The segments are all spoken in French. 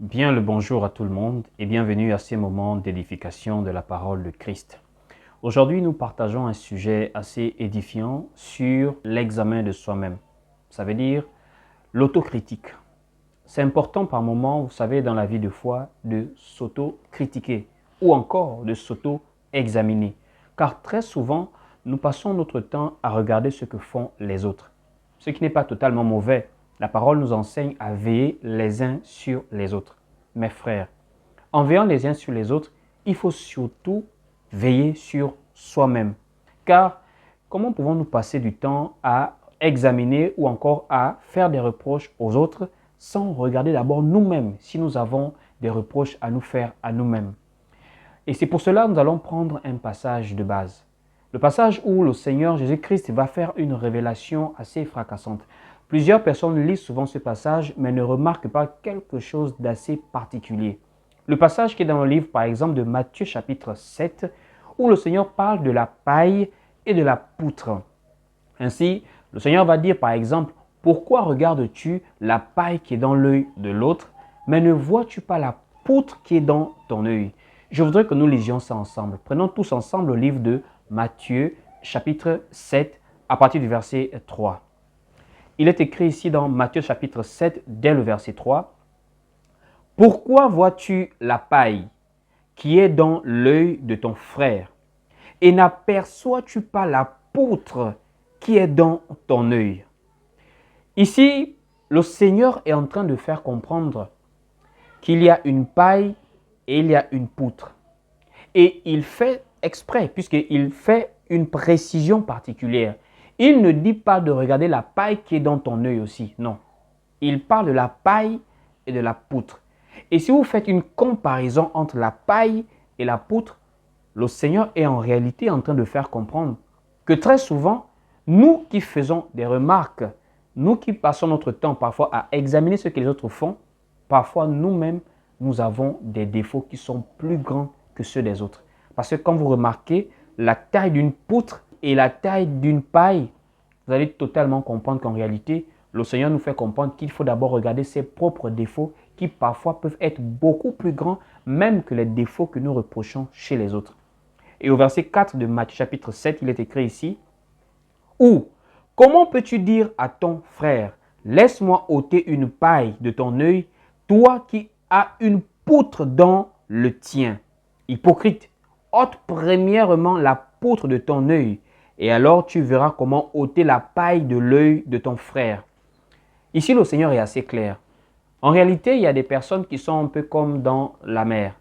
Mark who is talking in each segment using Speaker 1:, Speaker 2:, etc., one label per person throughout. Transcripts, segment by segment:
Speaker 1: Bien le bonjour à tout le monde et bienvenue à ces moments d'édification de la parole de Christ. Aujourd'hui, nous partageons un sujet assez édifiant sur l'examen de soi-même. Ça veut dire l'autocritique. C'est important par moments, vous savez, dans la vie de foi, de s'auto-critiquer ou encore de s'auto-examiner. Car très souvent, nous passons notre temps à regarder ce que font les autres. Ce qui n'est pas totalement mauvais. La parole nous enseigne à veiller les uns sur les autres. Mes frères, en veillant les uns sur les autres, il faut surtout veiller sur soi-même. Car comment pouvons-nous passer du temps à examiner ou encore à faire des reproches aux autres sans regarder d'abord nous-mêmes si nous avons des reproches à nous faire à nous-mêmes? Et c'est pour cela que nous allons prendre un passage de base. Le passage où le Seigneur Jésus-Christ va faire une révélation assez fracassante. Plusieurs personnes lisent souvent ce passage, mais ne remarquent pas quelque chose d'assez particulier. Le passage qui est dans le livre, par exemple, de Matthieu chapitre 7, où le Seigneur parle de la paille et de la poutre. Ainsi, le Seigneur va dire, par exemple, « Pourquoi regardes-tu la paille qui est dans l'œil de l'autre, mais ne vois-tu pas la poutre qui est dans ton œil ?» Je voudrais que nous lisions ça ensemble. Prenons tous ensemble le livre de Matthieu, chapitre 7, à partir du verset 3. Il est écrit ici dans Matthieu, chapitre 7, dès le verset 3. « Pourquoi vois-tu la paille qui est dans l'œil de ton frère et n'aperçois-tu pas la poutre qui est dans ton œil ?» Ici, le Seigneur est en train de faire comprendre qu'il y a une paille et il y a une poutre. Et il fait exprès, puisqu'il fait une précision particulière. Il ne dit pas de regarder la paille qui est dans ton œil aussi, non. Il parle de la paille et de la poutre. Et si vous faites une comparaison entre la paille et la poutre, le Seigneur est en réalité en train de faire comprendre que très souvent, nous qui faisons des remarques, nous qui passons notre temps parfois à examiner ce que les autres font, parfois nous-mêmes, nous avons des défauts qui sont plus grands que ceux des autres. Parce que quand vous remarquez la taille d'une poutre et la taille d'une paille, vous allez totalement comprendre qu'en réalité, le Seigneur nous fait comprendre qu'il faut d'abord regarder ses propres défauts qui parfois peuvent être beaucoup plus grands même que les défauts que nous reprochons chez les autres. Et au verset 4 de Matthieu chapitre 7, il est écrit ici, « Ou, comment peux-tu dire à ton frère, laisse-moi ôter une paille de ton œil, toi qui as une poutre dans le tien. Hypocrite, ôte premièrement la poutre de ton œil, et alors tu verras comment ôter la paille de l'œil de ton frère. » Ici, le Seigneur est assez clair. En réalité, il y a des personnes qui sont un peu comme dans la mer.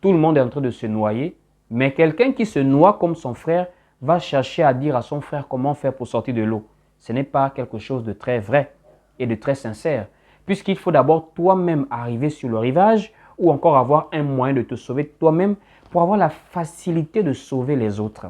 Speaker 1: Tout le monde est en train de se noyer, mais quelqu'un qui se noie comme son frère va chercher à dire à son frère comment faire pour sortir de l'eau. Ce n'est pas quelque chose de très vrai et de très sincère, puisqu'il faut d'abord toi-même arriver sur le rivage ou encore avoir un moyen de te sauver toi-même pour avoir la facilité de sauver les autres.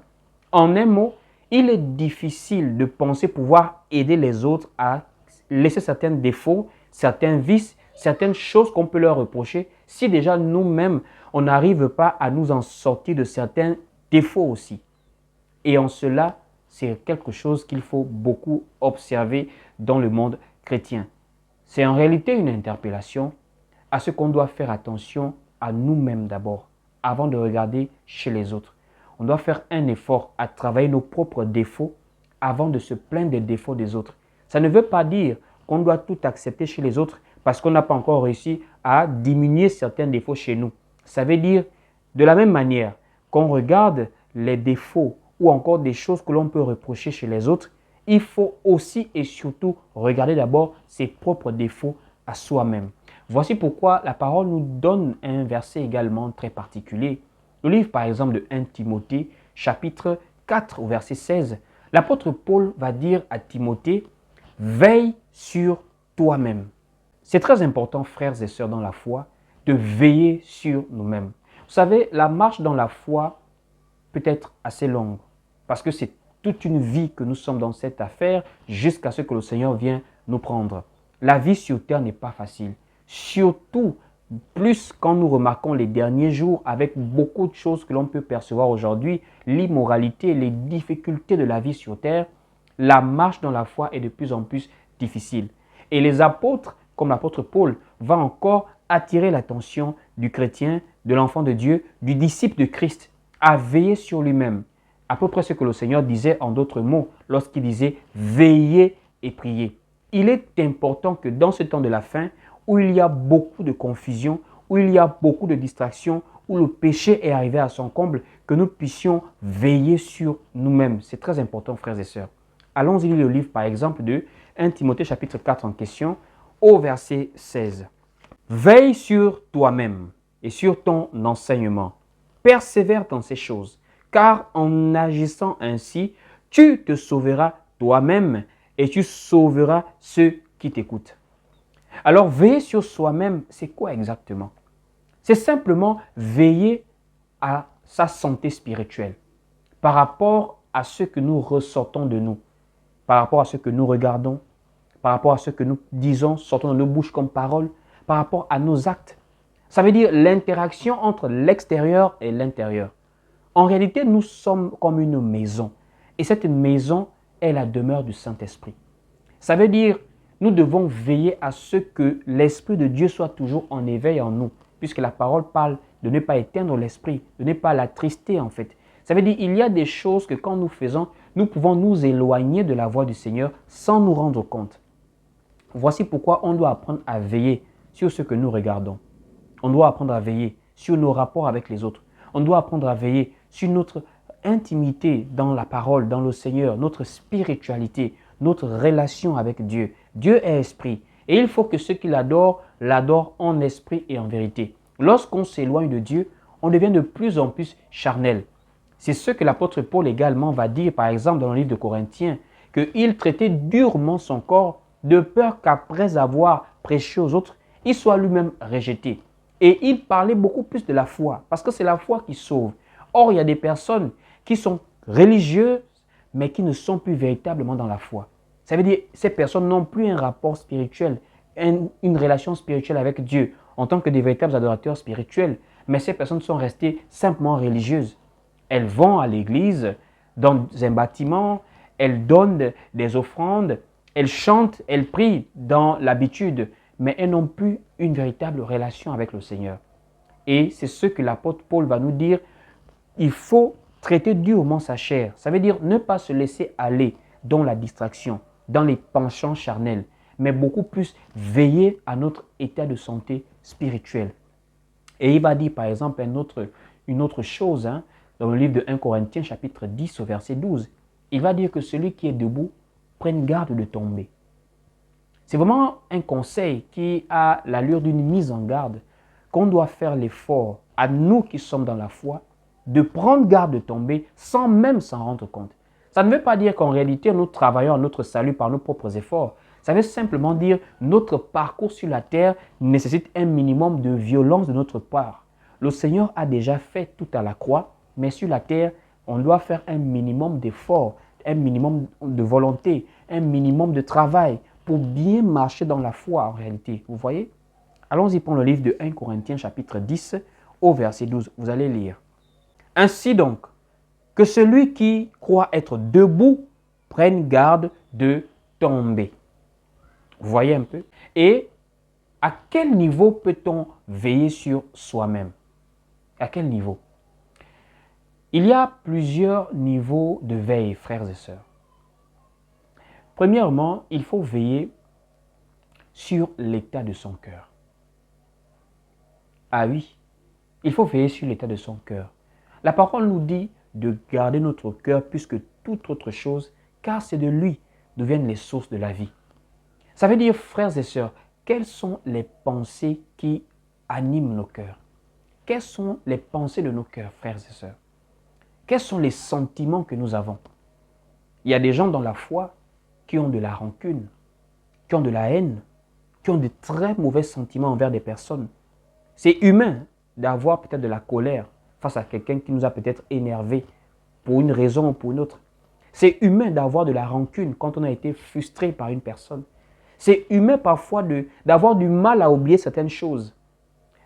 Speaker 1: En un mot, il est difficile de penser pouvoir aider les autres à laisser certains défauts, certains vices, certaines choses qu'on peut leur reprocher si déjà nous-mêmes, on n'arrive pas à nous en sortir de certains défauts aussi. Et en cela, c'est quelque chose qu'il faut beaucoup observer dans le monde chrétien. C'est en réalité une interpellation à ce qu'on doit faire attention à nous-mêmes d'abord, avant de regarder chez les autres. On doit faire un effort à travailler nos propres défauts avant de se plaindre des défauts des autres. Ça ne veut pas dire qu'on doit tout accepter chez les autres parce qu'on n'a pas encore réussi à diminuer certains défauts chez nous. Ça veut dire, de la même manière qu'on regarde les défauts ou encore des choses que l'on peut reprocher chez les autres, il faut aussi et surtout regarder d'abord ses propres défauts à soi-même. Voici pourquoi la parole nous donne un verset également très particulier. Le livre par exemple de 1 Timothée, chapitre 4 au verset 16, l'apôtre Paul va dire à Timothée, « Veille sur toi-même ». C'est très important, frères et sœurs dans la foi, de veiller sur nous-mêmes. Vous savez, la marche dans la foi peut être assez longue parce que c'est toute une vie que nous sommes dans cette affaire jusqu'à ce que le Seigneur vienne nous prendre. La vie sur terre n'est pas facile. Surtout, plus quand nous remarquons les derniers jours avec beaucoup de choses que l'on peut percevoir aujourd'hui, l'immoralité, les difficultés de la vie sur terre, la marche dans la foi est de plus en plus difficile. Et les apôtres, comme l'apôtre Paul, va encore attirer l'attention du chrétien, de l'enfant de Dieu, du disciple de Christ, à veiller sur lui-même. À peu près ce que le Seigneur disait en d'autres mots lorsqu'il disait « veillez et priez ». Il est important que dans ce temps de la fin, où il y a beaucoup de confusion, où il y a beaucoup de distractions, où le péché est arrivé à son comble, que nous puissions veiller sur nous-mêmes. C'est très important, frères et sœurs. Allons-y lire le livre, par exemple, de 1 Timothée chapitre 4 en question, au verset 16. Veille sur toi-même et sur ton enseignement. Persévère dans ces choses, car en agissant ainsi, tu te sauveras toi-même et tu sauveras ceux qui t'écoutent. Alors, veiller sur soi-même, c'est quoi exactement? C'est simplement veiller à sa santé spirituelle par rapport à ce que nous ressortons de nous, par rapport à ce que nous regardons, par rapport à ce que nous disons, sortons de nos bouches comme parole, par rapport à nos actes. Ça veut dire l'interaction entre l'extérieur et l'intérieur. En réalité, nous sommes comme une maison. Et cette maison est la demeure du Saint-Esprit. Ça veut dire nous devons veiller à ce que l'Esprit de Dieu soit toujours en éveil en nous, puisque la parole parle de ne pas éteindre l'Esprit, de ne pas l'attrister en fait. Ça veut dire qu'il y a des choses que quand nous faisons, nous pouvons nous éloigner de la voix du Seigneur sans nous rendre compte. Voici pourquoi on doit apprendre à veiller sur ce que nous regardons. On doit apprendre à veiller sur nos rapports avec les autres. On doit apprendre à veiller sur notre intimité dans la parole, dans le Seigneur, notre spiritualité, notre relation avec Dieu. Dieu est esprit et il faut que ceux qui l'adorent, l'adorent en esprit et en vérité. Lorsqu'on s'éloigne de Dieu, on devient de plus en plus charnel. C'est ce que l'apôtre Paul également va dire, par exemple, dans le livre de Corinthiens, qu'il traitait durement son corps de peur qu'après avoir prêché aux autres, il soit lui-même rejeté. Et il parlait beaucoup plus de la foi, parce que c'est la foi qui sauve. Or, il y a des personnes qui sont religieuses, mais qui ne sont plus véritablement dans la foi. Ça veut dire que ces personnes n'ont plus un rapport spirituel, une relation spirituelle avec Dieu, en tant que des véritables adorateurs spirituels. Mais ces personnes sont restées simplement religieuses. Elles vont à l'église, dans un bâtiment, elles donnent des offrandes, elles chantent, elles prient dans l'habitude, mais elles n'ont plus une véritable relation avec le Seigneur. Et c'est ce que l'apôtre Paul va nous dire, il faut traiter durement sa chair. Ça veut dire ne pas se laisser aller dans la distraction, dans les penchants charnels, mais beaucoup plus veiller à notre état de santé spirituelle. Et il va dire par exemple une autre chose, dans le livre de 1 Corinthiens chapitre 10 au verset 12. Il va dire que celui qui est debout prenne garde de tomber. C'est vraiment un conseil qui a l'allure d'une mise en garde qu'on doit faire l'effort, à nous qui sommes dans la foi, de prendre garde de tomber sans même s'en rendre compte. Ça ne veut pas dire qu'en réalité, nous travaillons à notre salut par nos propres efforts. Ça veut simplement dire que notre parcours sur la terre nécessite un minimum de violence de notre part. Le Seigneur a déjà fait tout à la croix, mais sur la terre, on doit faire un minimum d'efforts, un minimum de volonté, un minimum de travail pour bien marcher dans la foi en réalité. Vous voyez? Allons-y pour le livre de 1 Corinthiens chapitre 10 au verset 12. Vous allez lire. Ainsi donc, que celui qui croit être debout prenne garde de tomber. Vous voyez un peu? Et à quel niveau peut-on veiller sur soi-même? À quel niveau? Il y a plusieurs niveaux de veille, frères et sœurs. Premièrement, il faut veiller sur l'état de son cœur. Ah oui, il faut veiller sur l'état de son cœur. La parole nous dit de garder notre cœur plus que toute autre chose, car c'est de lui d'où viennent les sources de la vie. Ça veut dire, frères et sœurs, quelles sont les pensées qui animent nos cœurs? Quelles sont les pensées de nos cœurs, frères et sœurs? Quels sont les sentiments que nous avons? Il y a des gens dans la foi qui ont de la rancune, qui ont de la haine, qui ont de très mauvais sentiments envers des personnes. C'est humain d'avoir peut-être de la colère face à quelqu'un qui nous a peut-être énervé pour une raison ou pour une autre. C'est humain d'avoir de la rancune quand on a été frustré par une personne. C'est humain parfois d'avoir du mal à oublier certaines choses.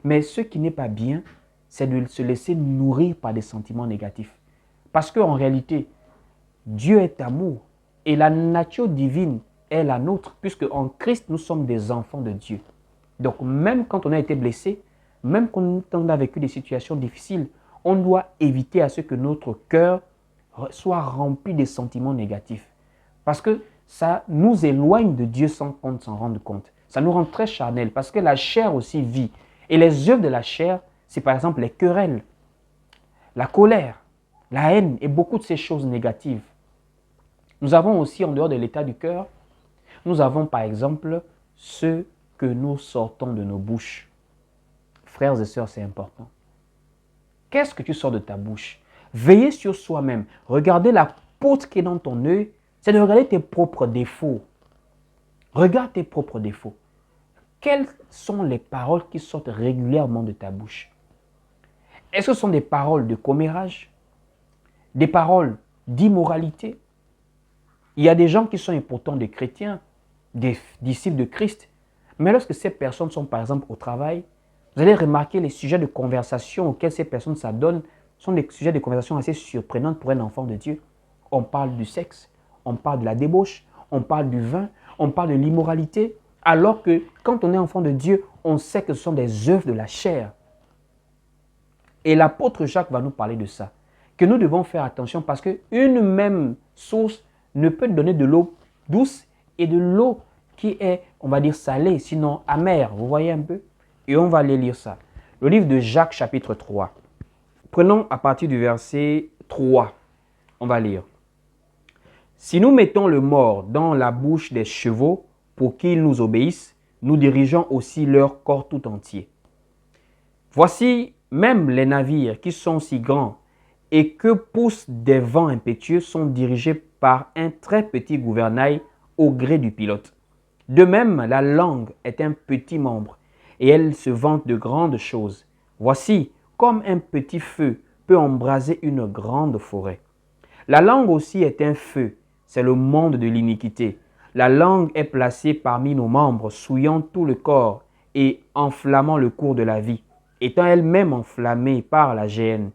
Speaker 1: Mais ce qui n'est pas bien, c'est de se laisser nourrir par des sentiments négatifs. Parce qu'en réalité, Dieu est amour et la nature divine est la nôtre, puisque en Christ, nous sommes des enfants de Dieu. Donc même quand on a été blessé, même quand on a vécu des situations difficiles, on doit éviter à ce que notre cœur soit rempli de sentiments négatifs. Parce que ça nous éloigne de Dieu sans qu'on s'en rende compte. Ça nous rend très charnel parce que la chair aussi vit. Et les œuvres de la chair, c'est par exemple les querelles, la colère, la haine et beaucoup de ces choses négatives. Nous avons aussi, en dehors de l'état du cœur, nous avons par exemple ce que nous sortons de nos bouches. Frères et sœurs, c'est important. Qu'est-ce que tu sors de ta bouche? Veillez sur soi-même. Regardez la poutre qui est dans ton œil, c'est de regarder tes propres défauts. Regarde tes propres défauts. Quelles sont les paroles qui sortent régulièrement de ta bouche? Est-ce que ce sont des paroles de commérage? Des paroles d'immoralité? Il y a des gens qui sont pourtant des chrétiens, des disciples de Christ, mais lorsque ces personnes sont par exemple au travail, vous allez remarquer les sujets de conversation auxquels ces personnes s'adonnent sont des sujets de conversation assez surprenants pour un enfant de Dieu. On parle du sexe, on parle de la débauche, on parle du vin, on parle de l'immoralité, alors que quand on est enfant de Dieu, on sait que ce sont des œuvres de la chair. Et l'apôtre Jacques va nous parler de ça, que nous devons faire attention parce qu'une même source ne peut donner de l'eau douce et de l'eau qui est, on va dire, salée, sinon amère. Vous voyez un peu? Et on va aller lire ça. Le livre de Jacques, chapitre 3. Prenons à partir du verset 3. On va lire. Si nous mettons le mort dans la bouche des chevaux pour qu'ils nous obéissent, nous dirigeons aussi leur corps tout entier. Voici même les navires qui sont si grands et que poussent des vents impétueux sont dirigés par un très petit gouvernail au gré du pilote. De même, la langue est un petit membre et elle se vante de grandes choses. Voici comme un petit feu peut embraser une grande forêt. La langue aussi est un feu, c'est le monde de l'iniquité. La langue est placée parmi nos membres, souillant tout le corps et enflammant le cours de la vie, étant elle-même enflammée par la géhenne.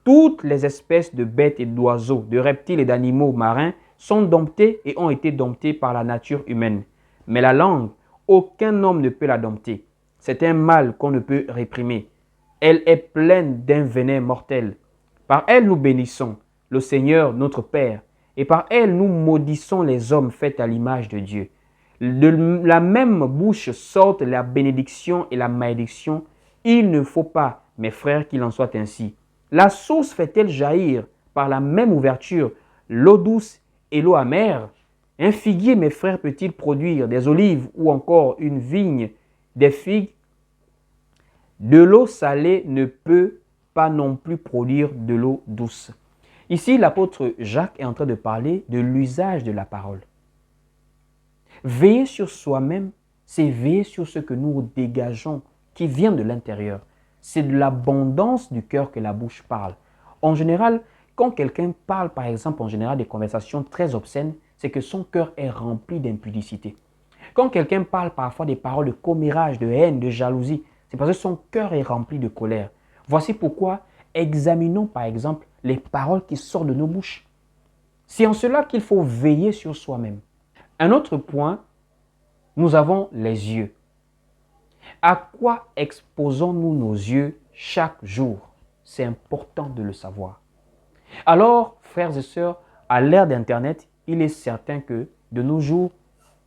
Speaker 1: Toutes les espèces de bêtes et d'oiseaux, de reptiles et d'animaux marins sont domptées et ont été domptées par la nature humaine. Mais la langue, aucun homme ne peut la dompter. C'est un mal qu'on ne peut réprimer. Elle est pleine d'un venin mortel. Par elle nous bénissons le Seigneur notre Père, et par elle nous maudissons les hommes faits à l'image de Dieu. De la même bouche sortent la bénédiction et la malédiction. Il ne faut pas, mes frères, qu'il en soit ainsi. La source fait-elle jaillir par la même ouverture l'eau douce et l'eau amère? Un figuier, mes frères, peut-il produire des olives ou encore une vigne des figues? De l'eau salée ne peut pas non plus produire de l'eau douce. Ici, l'apôtre Jacques est en train de parler de l'usage de la parole. Veiller sur soi-même, c'est veiller sur ce que nous dégageons, qui vient de l'intérieur. C'est de l'abondance du cœur que la bouche parle. En général, quand quelqu'un parle, par exemple, en général des conversations très obscènes, c'est que son cœur est rempli d'impudicité. Quand quelqu'un parle parfois des paroles de commérage, de haine, de jalousie, c'est parce que son cœur est rempli de colère. Voici pourquoi examinons par exemple les paroles qui sortent de nos bouches. C'est en cela qu'il faut veiller sur soi-même. Un autre point, nous avons les yeux. À quoi exposons-nous nos yeux chaque jour? C'est important de le savoir. Alors, frères et sœurs, à l'ère d'Internet, il est certain que de nos jours,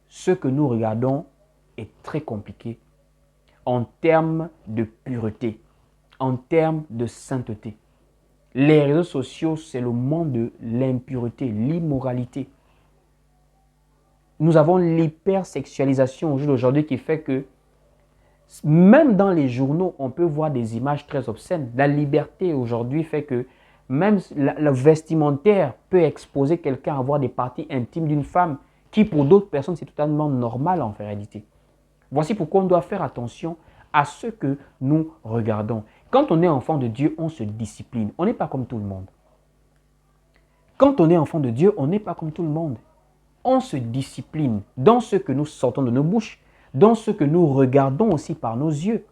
Speaker 1: ce que nous regardons est très compliqué en termes de pureté, en termes de sainteté. Les réseaux sociaux, c'est le monde de l'impureté, l'immoralité. Nous avons l'hypersexualisation au jour d'aujourd'hui qui fait que même dans les journaux, on peut voir des images très obscènes. La liberté aujourd'hui fait que même le vestimentaire peut exposer quelqu'un à voir des parties intimes d'une femme qui pour d'autres personnes c'est totalement normal en réalité. Voici pourquoi on doit faire attention à ce que nous regardons. Quand on est enfant de Dieu, on se discipline. On n'est pas comme tout le monde. Quand on est enfant de Dieu, on n'est pas comme tout le monde. On se discipline dans ce que nous sortons de nos bouches, dans ce que nous regardons aussi par nos yeux.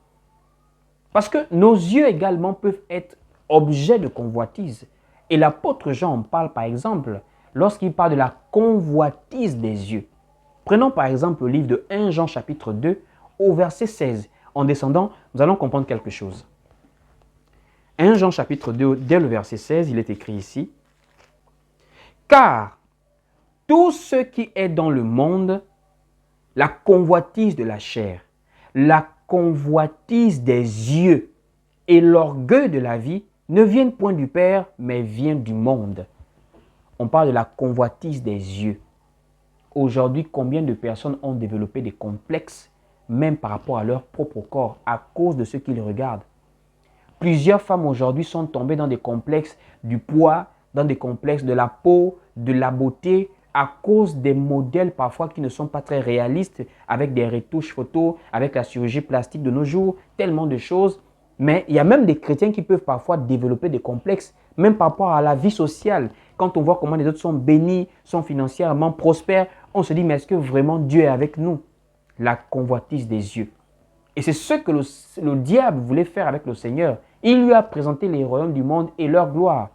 Speaker 1: Parce que nos yeux également peuvent être objets de convoitise. Et l'apôtre Jean en parle par exemple lorsqu'il parle de la convoitise des yeux. Prenons par exemple le livre de 1 Jean chapitre 2, au verset 16. En descendant, nous allons comprendre quelque chose. 1 Jean chapitre 2, dès le verset 16, il est écrit ici. Car tout ce qui est dans le monde, la convoitise de la chair, la convoitise des yeux et l'orgueil de la vie ne viennent point du Père, mais viennent du monde. On parle de la convoitise des yeux. Aujourd'hui, combien de personnes ont développé des complexes, même par rapport à leur propre corps, à cause de ce qu'ils regardent? Plusieurs femmes aujourd'hui sont tombées dans des complexes du poids, dans des complexes de la peau, de la beauté, à cause des modèles parfois qui ne sont pas très réalistes, avec des retouches photos, avec la chirurgie plastique de nos jours, tellement de choses. Mais il y a même des chrétiens qui peuvent parfois développer des complexes, même par rapport à la vie sociale. Quand on voit comment les autres sont bénis, sont financièrement prospères, on se dit, mais est-ce que vraiment Dieu est avec nous? La convoitise des yeux. Et c'est ce que le diable voulait faire avec le Seigneur. Il lui a présenté les royaumes du monde et leur gloire.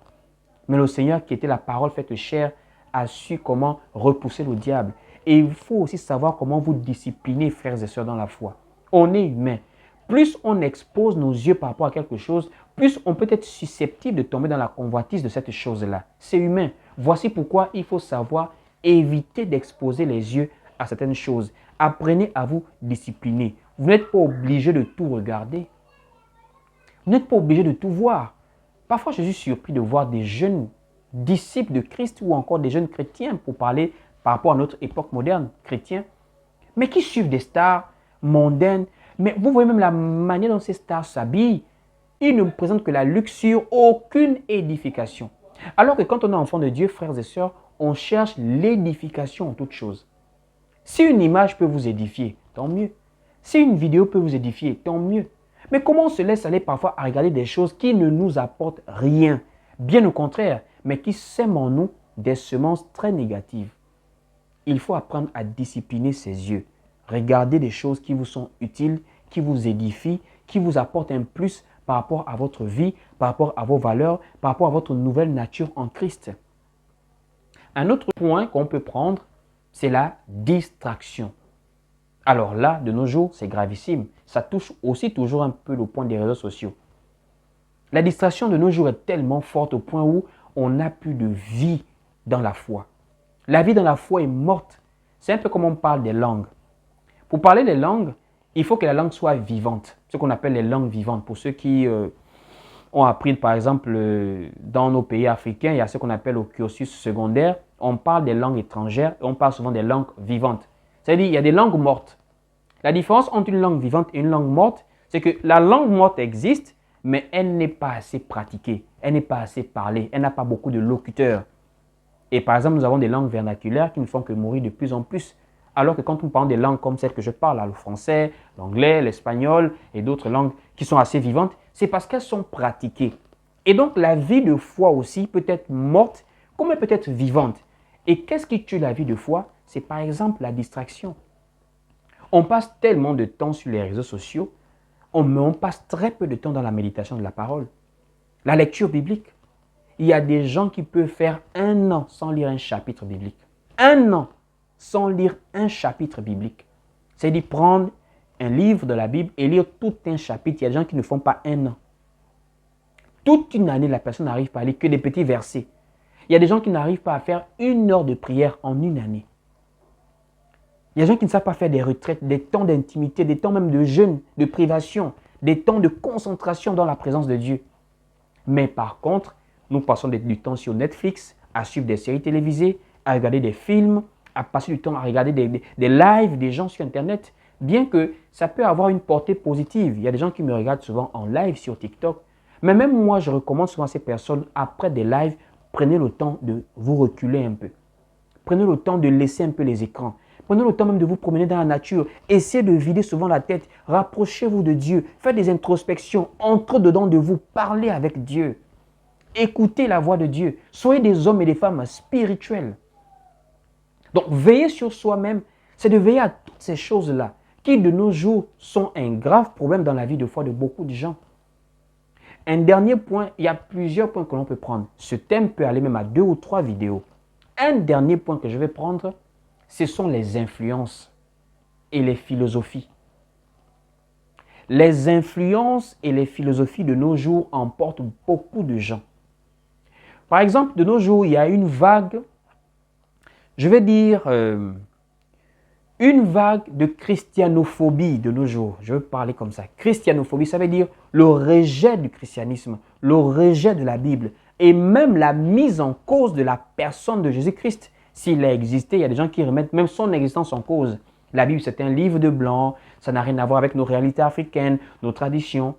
Speaker 1: Mais le Seigneur, qui était la parole faite chair, a su comment repousser le diable. Et il faut aussi savoir comment vous discipliner, frères et sœurs, dans la foi. On est humain. Plus on expose nos yeux par rapport à quelque chose, plus on peut être susceptible de tomber dans la convoitise de cette chose-là. C'est humain. Voici pourquoi il faut savoir éviter d'exposer les yeux à certaines choses. Apprenez à vous discipliner. Vous n'êtes pas obligé de tout regarder. Vous n'êtes pas obligé de tout voir. Parfois, je suis surpris de voir des jeunes disciples de Christ ou encore des jeunes chrétiens, pour parler par rapport à notre époque moderne, chrétiens, mais qui suivent des stars mondaines. Mais vous voyez même la manière dont ces stars s'habillent. Ils ne présentent que la luxure, aucune édification. Alors que quand on est enfant de Dieu, frères et sœurs, on cherche l'édification en toutes choses. Si une image peut vous édifier, tant mieux. Si une vidéo peut vous édifier, tant mieux. Mais comment on se laisse aller parfois à regarder des choses qui ne nous apportent rien, bien au contraire, mais qui sèment en nous des semences très négatives. Il faut apprendre à discipliner ses yeux. Regardez des choses qui vous sont utiles, qui vous édifient, qui vous apportent un plus par rapport à votre vie, par rapport à vos valeurs, par rapport à votre nouvelle nature en Christ. Un autre point qu'on peut prendre, c'est la distraction. Alors là, de nos jours, c'est gravissime. Ça touche aussi toujours un peu le point des réseaux sociaux. La distraction de nos jours est tellement forte au point où on n'a plus de vie dans la foi. La vie dans la foi est morte. C'est un peu comme on parle des langues. Pour parler des langues, il faut que la langue soit vivante. Ce qu'on appelle les langues vivantes. Pour ceux qui ont appris, par exemple, dans nos pays africains, il y a ce qu'on appelle au cursus secondaire. On parle des langues étrangères et on parle souvent des langues vivantes. C'est-à-dire qu'il y a des langues mortes. La différence entre une langue vivante et une langue morte, c'est que la langue morte existe, mais elle n'est pas assez pratiquée, elle n'est pas assez parlée, elle n'a pas beaucoup de locuteurs. Et par exemple, nous avons des langues vernaculaires qui ne font que mourir de plus en plus. Alors que quand nous parlons des langues comme celles que je parle, le français, l'anglais, l'espagnol et d'autres langues qui sont assez vivantes, c'est parce qu'elles sont pratiquées. Et donc la vie de foi aussi peut être morte comme elle peut être vivante. Et qu'est-ce qui tue la vie de foi? C'est par exemple la distraction. On passe tellement de temps sur les réseaux sociaux, mais on passe très peu de temps dans la méditation de la parole. La lecture biblique. Il y a des gens qui peuvent faire 1 an sans lire un chapitre biblique. 1 an sans lire un chapitre biblique. C'est-à-dire prendre un livre de la Bible et lire tout un chapitre. Il y a des gens qui ne font pas 1 an. Toute une année, la personne n'arrive pas à lire que des petits versets. Il y a des gens qui n'arrivent pas à faire 1 heure de prière en une année. Il y a des gens qui ne savent pas faire des retraites, des temps d'intimité, des temps même de jeûne, de privation, des temps de concentration dans la présence de Dieu. Mais par contre, nous passons du temps sur Netflix, à suivre des séries télévisées, à regarder des films, à passer du temps à regarder des lives des gens sur Internet, bien que ça peut avoir une portée positive. Il y a des gens qui me regardent souvent en live sur TikTok. Mais même moi, je recommande souvent à ces personnes, après des lives, prenez le temps de vous reculer un peu. Prenez le temps de laisser un peu les écrans. Prenez le temps même de vous promener dans la nature. Essayez de vider souvent la tête. Rapprochez-vous de Dieu. Faites des introspections. Entrez dedans de vous. Parlez avec Dieu. Écoutez la voix de Dieu. Soyez des hommes et des femmes spirituels. Donc, veiller sur soi-même, c'est de veiller à toutes ces choses-là qui, de nos jours, sont un grave problème dans la vie de foi de beaucoup de gens. Un dernier point, il y a plusieurs points que l'on peut prendre. Ce thème peut aller même à 2 ou 3 vidéos. Un dernier point que je vais prendre, ce sont les influences et les philosophies. Les influences et les philosophies de nos jours emportent beaucoup de gens. Par exemple, de nos jours, il y a une vague, je vais dire, une vague de christianophobie de nos jours. Je veux parler comme ça. Christianophobie, ça veut dire le rejet du christianisme, le rejet de la Bible et même la mise en cause de la personne de Jésus-Christ. S'il a existé, il y a des gens qui remettent même son existence en cause. La Bible, c'est un livre de blanc, ça n'a rien à voir avec nos réalités africaines, nos traditions.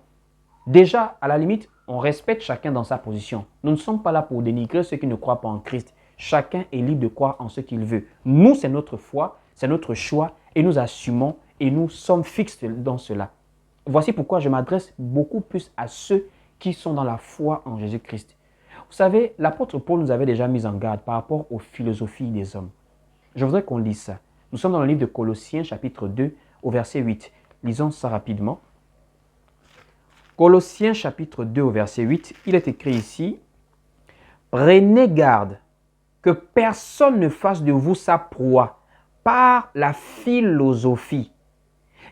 Speaker 1: Déjà, à la limite, on respecte chacun dans sa position. Nous ne sommes pas là pour dénigrer ceux qui ne croient pas en Christ. Chacun est libre de croire en ce qu'il veut. Nous, c'est notre foi, c'est notre choix et nous assumons et nous sommes fixes dans cela. Voici pourquoi je m'adresse beaucoup plus à ceux qui sont dans la foi en Jésus-Christ. Vous savez, l'apôtre Paul nous avait déjà mis en garde par rapport aux philosophies des hommes. Je voudrais qu'on lise ça. Nous sommes dans le livre de Colossiens, chapitre 2, au verset 8. Lisons ça rapidement. Colossiens, chapitre 2, au verset 8, il est écrit ici, « Prenez garde que personne ne fasse de vous sa proie par la philosophie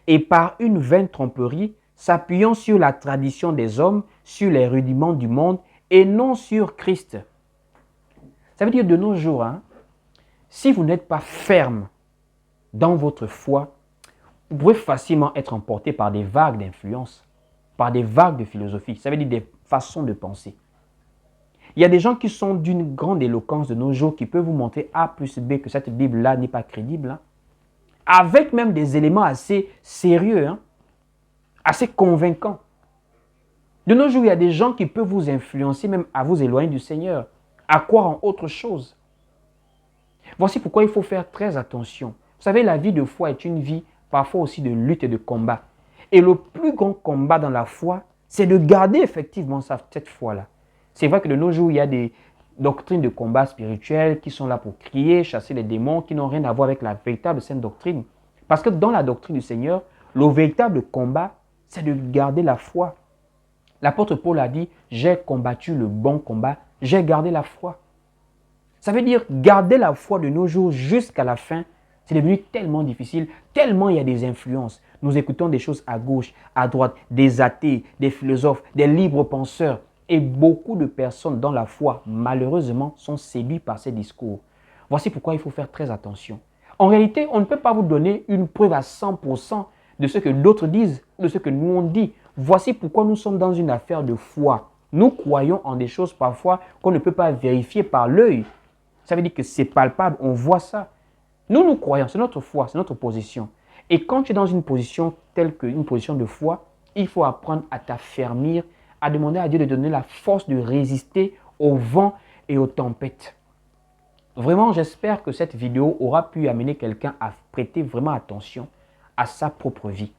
Speaker 1: et par une vaine tromperie, s'appuyant sur la tradition des hommes, sur les rudiments du monde et non sur Christ. » Ça veut dire de nos jours, si vous n'êtes pas ferme dans votre foi, vous pouvez facilement être emporté par des vagues d'influence, par des vagues de philosophie. Ça veut dire des façons de penser. Il y a des gens qui sont d'une grande éloquence de nos jours qui peuvent vous montrer A plus B que cette Bible-là n'est pas crédible, avec même des éléments assez sérieux, assez convaincants. De nos jours, il y a des gens qui peuvent vous influencer même à vous éloigner du Seigneur, à croire en autre chose. Voici pourquoi il faut faire très attention. Vous savez, la vie de foi est une vie parfois aussi de lutte et de combat. Et le plus grand combat dans la foi, c'est de garder effectivement cette foi-là. C'est vrai que de nos jours, il y a des doctrines de combat spirituel qui sont là pour crier, chasser les démons, qui n'ont rien à voir avec la véritable sainte doctrine. Parce que dans la doctrine du Seigneur, le véritable combat, c'est de garder la foi. L'apôtre Paul a dit, j'ai combattu le bon combat, j'ai gardé la foi. Ça veut dire garder la foi de nos jours jusqu'à la fin, c'est devenu tellement difficile, tellement il y a des influences. Nous écoutons des choses à gauche, à droite, des athées, des philosophes, des libres penseurs. Et beaucoup de personnes dans la foi, malheureusement, sont séduits par ces discours. Voici pourquoi il faut faire très attention. En réalité, on ne peut pas vous donner une preuve à 100% de ce que d'autres disent, de ce que nous on dit. Voici pourquoi nous sommes dans une affaire de foi. Nous croyons en des choses parfois qu'on ne peut pas vérifier par l'œil. Ça veut dire que c'est palpable, on voit ça. Nous croyons, c'est notre foi, c'est notre position. Et quand tu es dans une position telle qu'une position de foi, il faut apprendre à t'affermir, à demander à Dieu de donner la force de résister au vent et aux tempêtes. Vraiment, j'espère que cette vidéo aura pu amener quelqu'un à prêter vraiment attention à sa propre vie.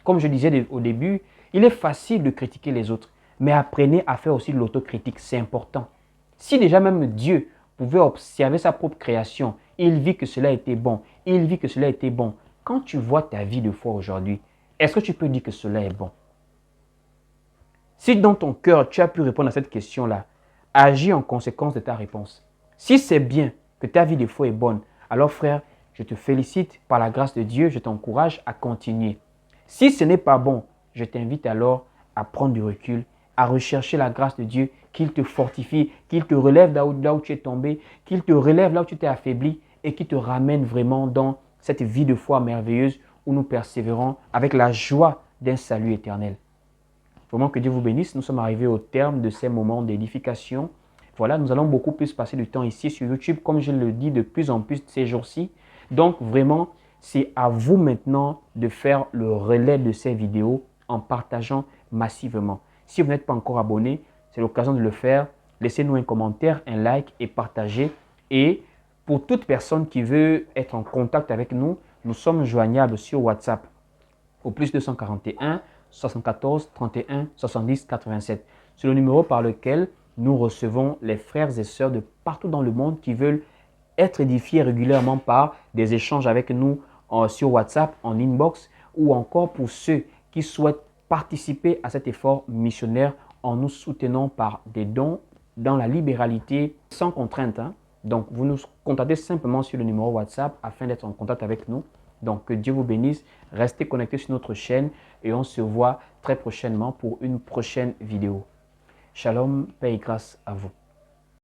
Speaker 1: Comme je disais au début, il est facile de critiquer les autres, mais apprenez à faire aussi de l'autocritique, c'est important. Si déjà même Dieu pouvait observer sa propre création, il vit que cela était bon, il vit que cela était bon. Quand tu vois ta vie de foi aujourd'hui, est-ce que tu peux dire que cela est bon? Si dans ton cœur, tu as pu répondre à cette question-là, agis en conséquence de ta réponse. Si c'est bien que ta vie de foi est bonne, alors frère, je te félicite par la grâce de Dieu, je t'encourage à continuer. Si ce n'est pas bon, je t'invite alors à prendre du recul, à rechercher la grâce de Dieu, qu'il te fortifie, qu'il te relève là où tu es tombé, qu'il te relève là où tu t'es affaibli et qu'il te ramène vraiment dans cette vie de foi merveilleuse où nous persévérons avec la joie d'un salut éternel. Vraiment que Dieu vous bénisse. Nous sommes arrivés au terme de ces moments d'édification. Voilà, nous allons beaucoup plus passer du temps ici sur YouTube, comme je le dis de plus en plus ces jours-ci. Donc vraiment, c'est à vous maintenant de faire le relais de ces vidéos en partageant massivement. Si vous n'êtes pas encore abonné, c'est l'occasion de le faire. Laissez-nous un commentaire, un like et partagez. Et pour toute personne qui veut être en contact avec nous, nous sommes joignables sur WhatsApp au plus 241 74 31 70 87. C'est le numéro par lequel nous recevons les frères et sœurs de partout dans le monde qui veulent être édifiés régulièrement par des échanges avec nous sur WhatsApp, en inbox, ou encore pour ceux qui souhaitent participer à cet effort missionnaire en nous soutenant par des dons dans la libéralité sans contrainte. Donc, vous nous contactez simplement sur le numéro WhatsApp afin d'être en contact avec nous. Donc, que Dieu vous bénisse. Restez connectés sur notre chaîne et on se voit très prochainement pour une prochaine vidéo. Shalom, paix et grâce à vous.